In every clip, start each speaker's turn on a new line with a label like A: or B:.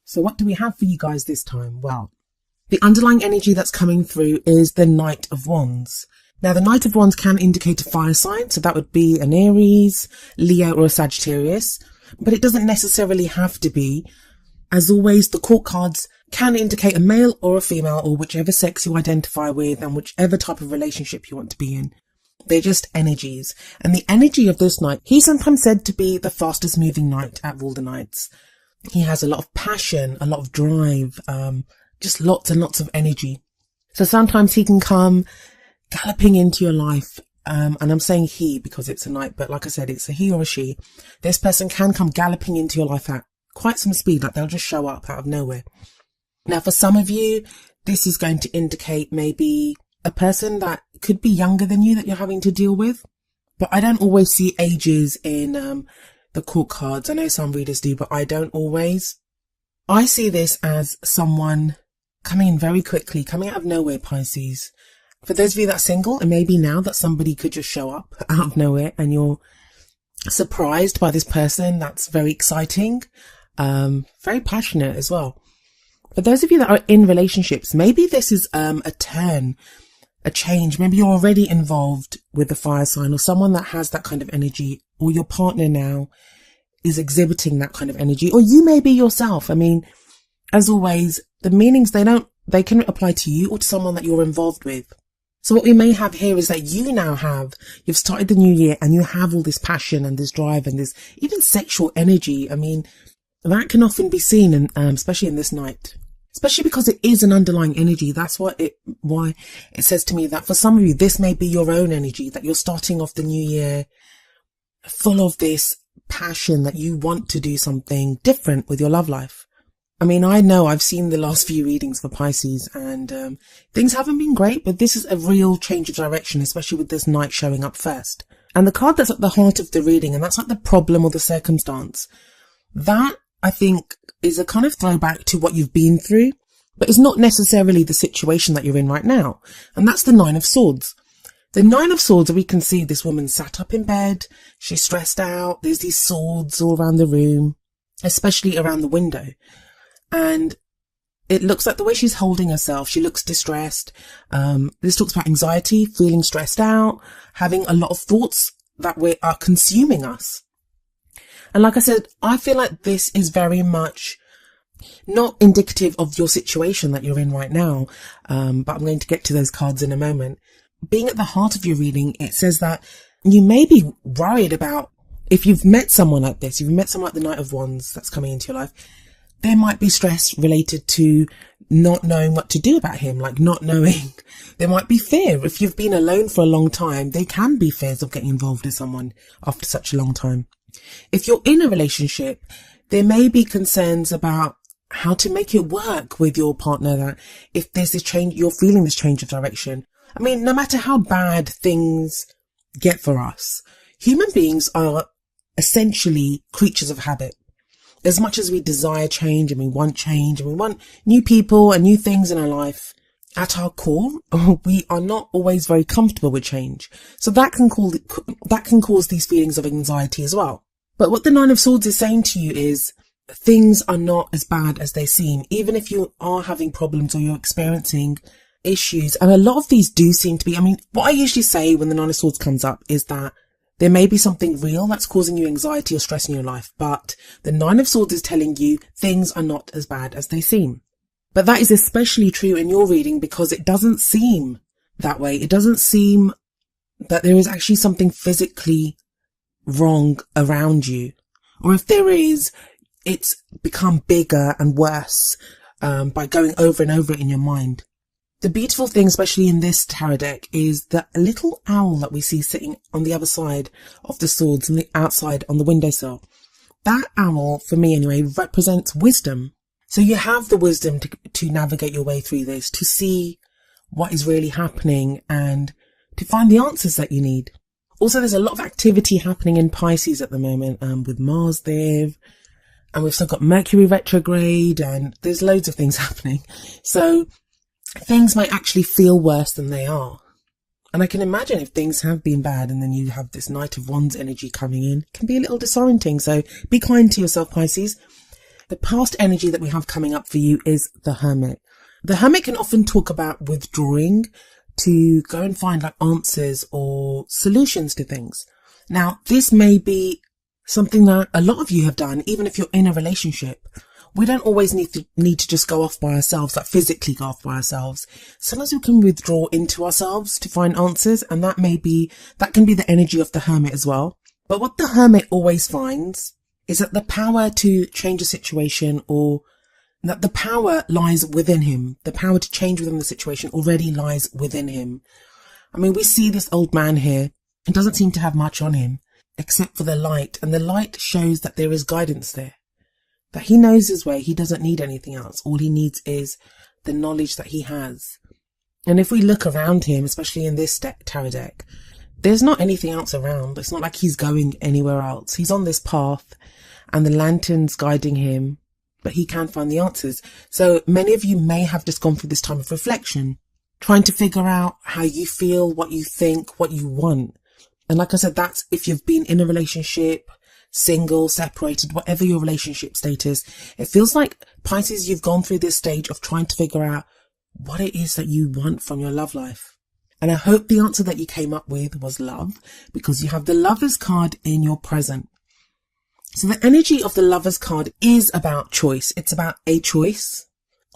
A: So what do we have for you guys this time? Well, the underlying energy that's coming through is the Knight of Wands. Now, the Knight of Wands can indicate a fire sign, so that would be an Aries, Leo, or a Sagittarius, but it doesn't necessarily have to be. As always, the court cards can indicate a male or a female, or whichever sex you identify with and whichever type of relationship you want to be in. They're just energies. And the energy of this knight, he's sometimes said to be the fastest moving knight out of all the knights. He has a lot of passion, a lot of drive, just lots and lots of energy. So sometimes he can come galloping into your life. And I'm saying he because it's a knight, but like I said, it's a he or a she. This person can come galloping into your life at quite some speed, like they'll just show up out of nowhere. Now, for some of you, this is going to indicate maybe a person that could be younger than you that you're having to deal with. But I don't always see ages in the court cards. I know some readers do, but I don't always. I see this as someone coming in very quickly, coming out of nowhere, Pisces. For those of you that are single, it may be now that somebody could just show up out of nowhere and you're surprised by this person. That's very exciting, very passionate as well. For those of you that are in relationships, maybe this is a turn, a change. Maybe you're already involved with the fire sign or someone that has that kind of energy, or your partner now is exhibiting that kind of energy, or you may be yourself. I mean, as always, the meanings, they can apply to you or to someone that you're involved with. So what we may have here is that you've started the new year and you have all this passion and this drive and this even sexual energy. I mean, that can often be seen, in, especially in this night, especially because it is an underlying energy. That's why it says to me that for some of you, this may be your own energy, that you're starting off the new year full of this passion that you want to do something different with your love life. I mean, I know I've seen the last few readings for Pisces and things haven't been great, but this is a real change of direction, especially with this knight showing up first. And the card that's at the heart of the reading, and that's like the problem or the circumstance, that I think is a kind of throwback to what you've been through, but it's not necessarily the situation that you're in right now. And that's the Nine of Swords. The Nine of Swords, we can see this woman sat up in bed. She's stressed out. There's these swords all around the room, especially around the window. And it looks like the way she's holding herself, she looks distressed. This talks about anxiety, feeling stressed out, having a lot of thoughts that are consuming us. And like I said, I feel like this is very much not indicative of your situation that you're in right now. But I'm going to get to those cards in a moment. Being at the heart of your reading, it says that you may be worried about if you've met someone like this, you've met someone like the Knight of Wands that's coming into your life, there might be stress related to not knowing what to do about him, like not knowing. There might be fear. If you've been alone for a long time, there can be fears of getting involved with someone after such a long time. If you're in a relationship, there may be concerns about how to make it work with your partner, that if there's this change, you're feeling this change of direction. I mean, no matter how bad things get for us, human beings are essentially creatures of habit. As much as we desire change and we want new people and new things in our life, at our core, we are not always very comfortable with change. So that can cause these feelings of anxiety as well. But what the Nine of Swords is saying to you is things are not as bad as they seem, even if you are having problems or you're experiencing issues. And a lot of these do seem to be, I mean, what I usually say when the Nine of Swords comes up is that there may be something real that's causing you anxiety or stress in your life, but the Nine of Swords is telling you things are not as bad as they seem. But that is especially true in your reading because it doesn't seem that way. It doesn't seem that there is actually something physically wrong around you. Or if there is, it's become bigger and worse by going over and over it in your mind. The beautiful thing, especially in this tarot deck, is the little owl that we see sitting on the other side of the swords and the outside on the windowsill. That owl, for me anyway, represents wisdom. So you have the wisdom to navigate your way through this, to see what is really happening and to find the answers that you need. Also, there's a lot of activity happening in Pisces at the moment, with Mars there, and we've still got Mercury retrograde, and there's loads of things happening. So things might actually feel worse than they are. And I can imagine if things have been bad and then you have this Knight of Wands energy coming in, it can be a little disorienting. So be kind to yourself, Pisces. The past energy that we have coming up for you is the Hermit. The Hermit can often talk about withdrawing to go and find like answers or solutions to things. Now, this may be something that a lot of you have done, even if you're in a relationship. We don't always need to just go off by ourselves, like physically go off by ourselves. Sometimes we can withdraw into ourselves to find answers, and that can be the energy of the Hermit as well. But what the Hermit always finds is that the power to change a situation, or that the power lies within him. The power to change within the situation already lies within him. I mean, we see this old man here. He doesn't seem to have much on him except for the light, and the light shows that there is guidance there. That he knows his way. He doesn't need anything else. All he needs is the knowledge that he has. And if we look around him, especially in this tarot deck, there's not anything else around. It's not like he's going anywhere else. He's on this path and the lantern's guiding him, but he can find the answers. So many of you may have just gone through this time of reflection, trying to figure out how you feel, what you think, what you want. And like I said, that's if you've been in a relationship, single, separated, whatever your relationship status. It feels like, Pisces, you've gone through this stage of trying to figure out what it is that you want from your love life. And I hope the answer that you came up with was love, because you have the Lovers card in your present. So the energy of the Lovers card is about choice. It's about a choice,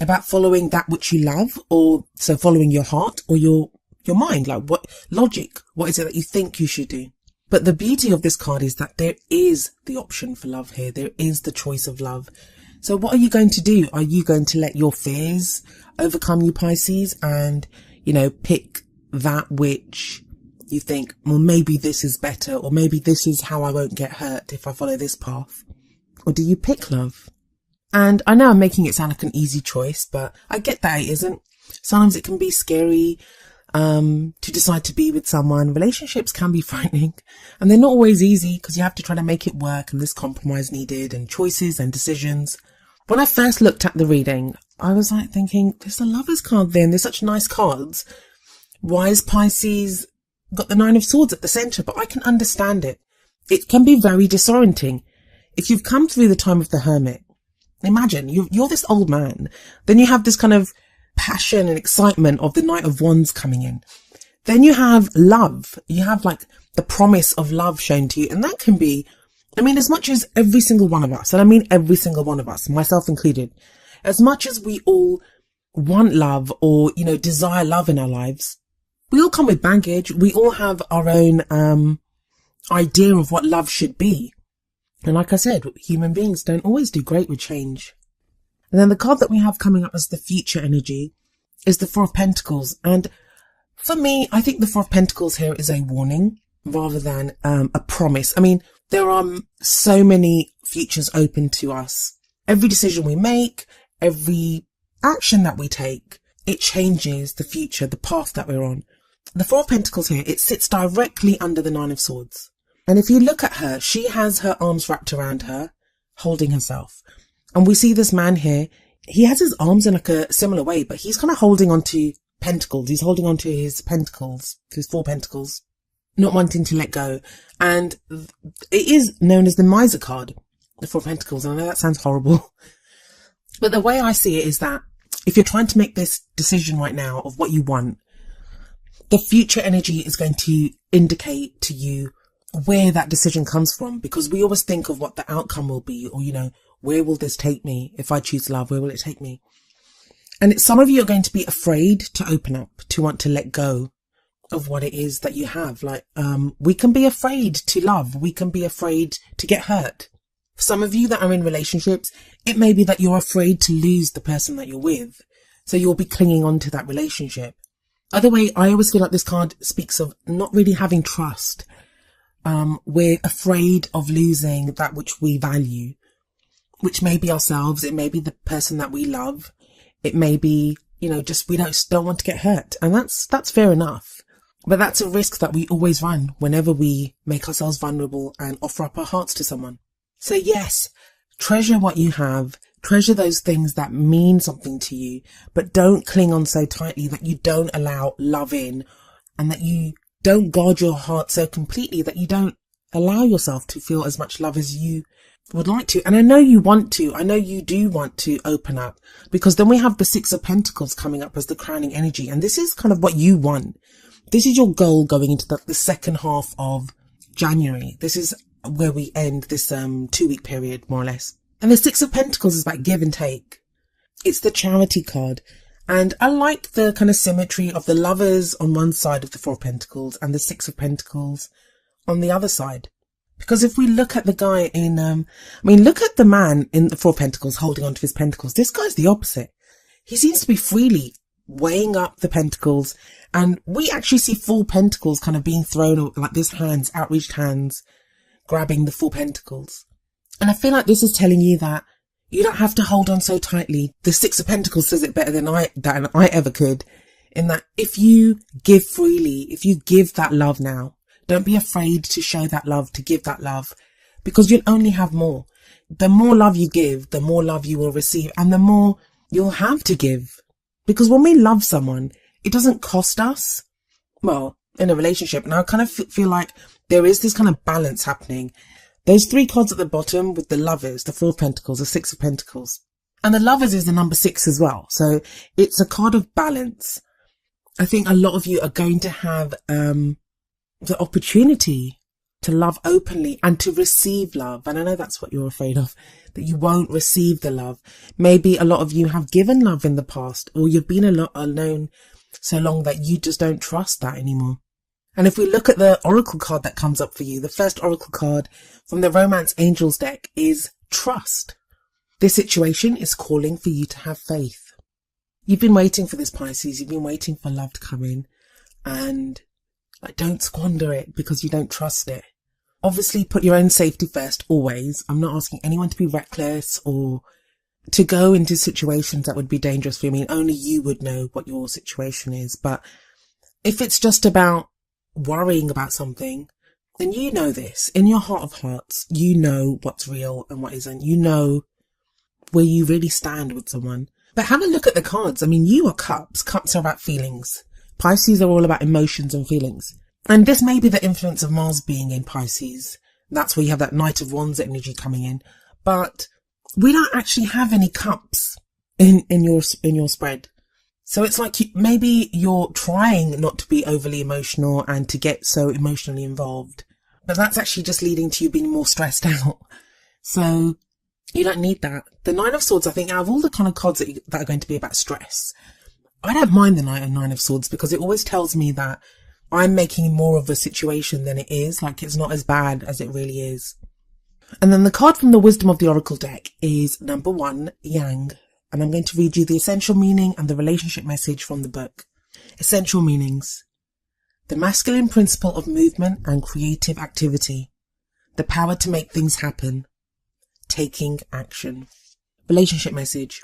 A: about following that which you love, or so following your heart or your mind, like what logic, what is it that you think you should do? But the beauty of this card is that there is the option for love here. There is the choice of love. So what are you going to do? Are you going to let your fears overcome you, Pisces, and, pick that which you think, well, maybe this is better, or maybe this is how I won't get hurt if I follow this path? Or do you pick love? And I know I'm making it sound like an easy choice, but I get that it isn't. Sometimes it can be scary to decide to be with someone. Relationships can be frightening, and they're not always easy because you have to try to make it work, and there's compromise needed and choices and decisions. When I first looked at the reading, I was like thinking, there's a Lovers card there and there's such nice cards. Why is Pisces got the Nine of Swords at the center? But I can understand it. It can be very disorienting. If you've come through the time of the Hermit, imagine you're this old man, then you have this kind of passion and excitement of the Knight of Wands coming in. Then you have love. You have like the promise of love shown to you. And that can be, as much as every single one of us, and I mean every single one of us, myself included, as much as we all want love or, desire love in our lives, we all come with baggage. We all have our own idea of what love should be. And like I said, human beings don't always do great with change. And then the card that we have coming up as the future energy is the Four of Pentacles. And for me, I think the Four of Pentacles here is a warning rather than a promise. There are so many futures open to us. Every decision we make, every action that we take, it changes the future, the path that we're on. The Four of Pentacles here, it sits directly under the Nine of Swords. And if you look at her, she has her arms wrapped around her, holding herself. And we see this man here, he has his arms in like a similar way, but he's kind of holding onto pentacles. He's holding onto his pentacles, his 4 pentacles, not wanting to let go. And it is known as the Miser card, the 4 pentacles. And I know that sounds horrible, but the way I see it is that if you're trying to make this decision right now of what you want, the future energy is going to indicate to you where that decision comes from, because we always think of what the outcome will be, or, where will this take me? If I choose love, where will it take me? And some of you are going to be afraid to open up, to want to let go of what it is that you have. Like, we can be afraid to love. We can be afraid to get hurt. For some of you that are in relationships, it may be that you're afraid to lose the person that you're with. So you'll be clinging on to that relationship. Other way, I always feel like this card speaks of not really having trust. We're afraid of losing that which we value, which may be ourselves. It may be the person that we love. It may be, just we don't want to get hurt. And that's fair enough. But that's a risk that we always run whenever we make ourselves vulnerable and offer up our hearts to someone. So yes, treasure what you have. Treasure those things that mean something to you, but don't cling on so tightly that you don't allow love in, and that you don't guard your heart so completely that you don't allow yourself to feel as much love as you would like to. And I know you want to. I know you do want to open up, because then we have the Six of Pentacles coming up as the crowning energy. And this is kind of what you want. This is your goal going into the second half of January. This is where we end this 2-week period, more or less. And the Six of Pentacles is about give and take. It's the Charity card. And I like the kind of symmetry of the Lovers on one side of the Four of Pentacles and the Six of Pentacles on the other side. Because if we look at the guy in, look at the man in the Four of Pentacles holding onto his pentacles. This guy's the opposite. He seems to be freely weighing up the pentacles. And we actually see 4 pentacles kind of being thrown like this, hands, outreached hands, grabbing the 4 pentacles. And I feel like this is telling you that you don't have to hold on so tightly. The Six of Pentacles says it better than I ever could, in that if you give freely, if you give that love now, don't be afraid to show that love, to give that love, because you'll only have more. The more love you give, the more love you will receive, and the more you'll have to give. Because when we love someone, it doesn't cost us. Well, in a relationship, and I kind of feel like there is this kind of balance happening. Those 3 cards at the bottom with the Lovers, the Four of Pentacles, the Six of Pentacles. And the Lovers is the number 6 as well. So it's a card of balance. I think a lot of you are going to have the opportunity to love openly and to receive love. And I know that's what you're afraid of, that you won't receive the love. Maybe a lot of you have given love in the past, or you've been a lot alone so long that you just don't trust that anymore. And if we look at the Oracle card that comes up for you, the first Oracle card from the Romance Angels deck is Trust. This situation is calling for you to have faith. You've been waiting for this, Pisces. You've been waiting for love to come in, and don't squander it because you don't trust it. Obviously, put your own safety first, always. I'm not asking anyone to be reckless or to go into situations that would be dangerous for you. I mean, only you would know what your situation is. But if it's just about worrying about something, then you know this. In your heart of hearts, you know what's real and what isn't. You know where you really stand with someone. But have a look at the cards. I mean, you are cups. Cups are about feelings. Pisces are all about emotions and feelings. And this may be the influence of Mars being in Pisces. That's where you have that Knight of Wands energy coming in. But we don't actually have any cups in your spread. So it's like maybe you're trying not to be overly emotional and to get so emotionally involved. But that's actually just leading to you being more stressed out. So you don't need that. The Nine of Swords, I think, out of all the kind of cards that are going to be about stress, I don't mind the Nine of Swords because it always tells me that I'm making more of a situation than it is. Like, it's not as bad as it really is. And then the card from the Wisdom of the Oracle deck is number 1, Yang. And I'm going to read you the essential meaning and the relationship message from the book. Essential meanings. The masculine principle of movement and creative activity. The power to make things happen. Taking action. Relationship message.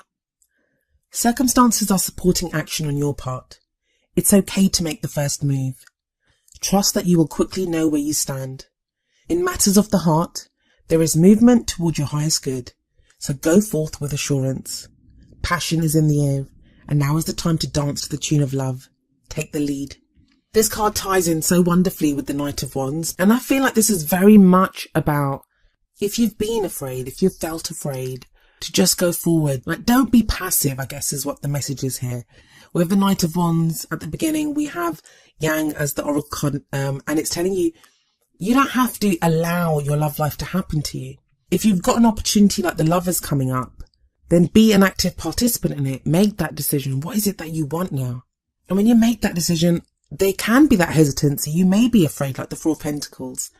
A: Circumstances are supporting action on your part. It's okay to make the first move. Trust that you will quickly know where you stand. In matters of the heart, there is movement toward your highest good. So go forth with assurance. Passion is in the air, and now is the time to dance to the tune of love. Take the lead. This card ties in so wonderfully with the Knight of Wands, and I feel like this is very much about, if you've been afraid, if you've felt afraid, to just go forward. Like, don't be passive, I guess is what the message is here. With the Knight of Wands at the beginning, we have Yang as the Oracle card, and it's telling you, you don't have to allow your love life to happen to you. If you've got an opportunity like the Lovers coming up, then be an active participant in it. Make that decision. What is it that you want now? And when you make that decision, there can be that hesitancy. You may be afraid, like the Four of Pentacles.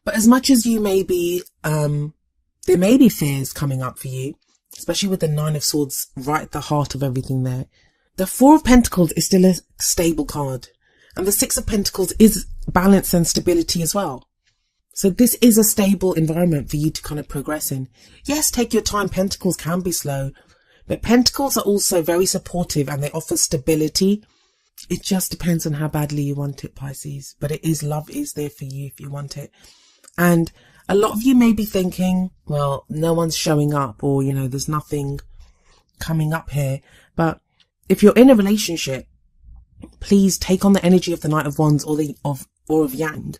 A: But as much as you may be, there may be fears coming up for you, especially with the Nine of Swords right at the heart of everything there. The Four of Pentacles is still a stable card. And the Six of Pentacles is balance and stability as well. So this is a stable environment for you to kind of progress in. Yes, take your time. Pentacles can be slow, but Pentacles are also very supportive and they offer stability. It just depends on how badly you want it, Pisces. But it is, love is there for you if you want it. And a lot of you may be thinking, well, no one's showing up, or, you know, there's nothing coming up here. But if you're in a relationship, please take on the energy of the Knight of Wands or of Yang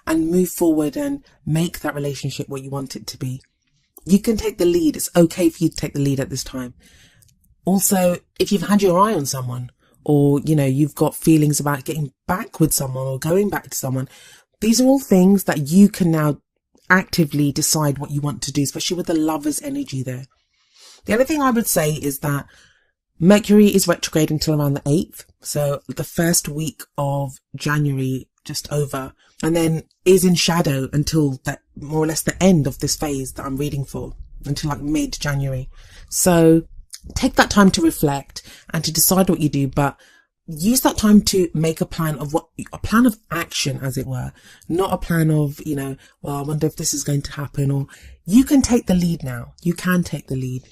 A: and move forward and make that relationship what you want it to be. You can take the lead. It's okay for you to take the lead at this time. Also, if you've had your eye on someone, or, you know, you've got feelings about getting back with someone or going back to someone, these are all things that you can now actively decide what you want to do, especially with the Lover's energy there. The other thing I would say is that Mercury is retrograde until around the 8th. So the first week of January, just over, and then is in shadow until that, more or less the end of this phase that I'm reading for, until like mid-January. So take that time to reflect and to decide what you do, but use that time to make a plan of action, as it were, not a plan of, you know, well, I wonder if this is going to happen, or you can take the lead now. You can take the lead.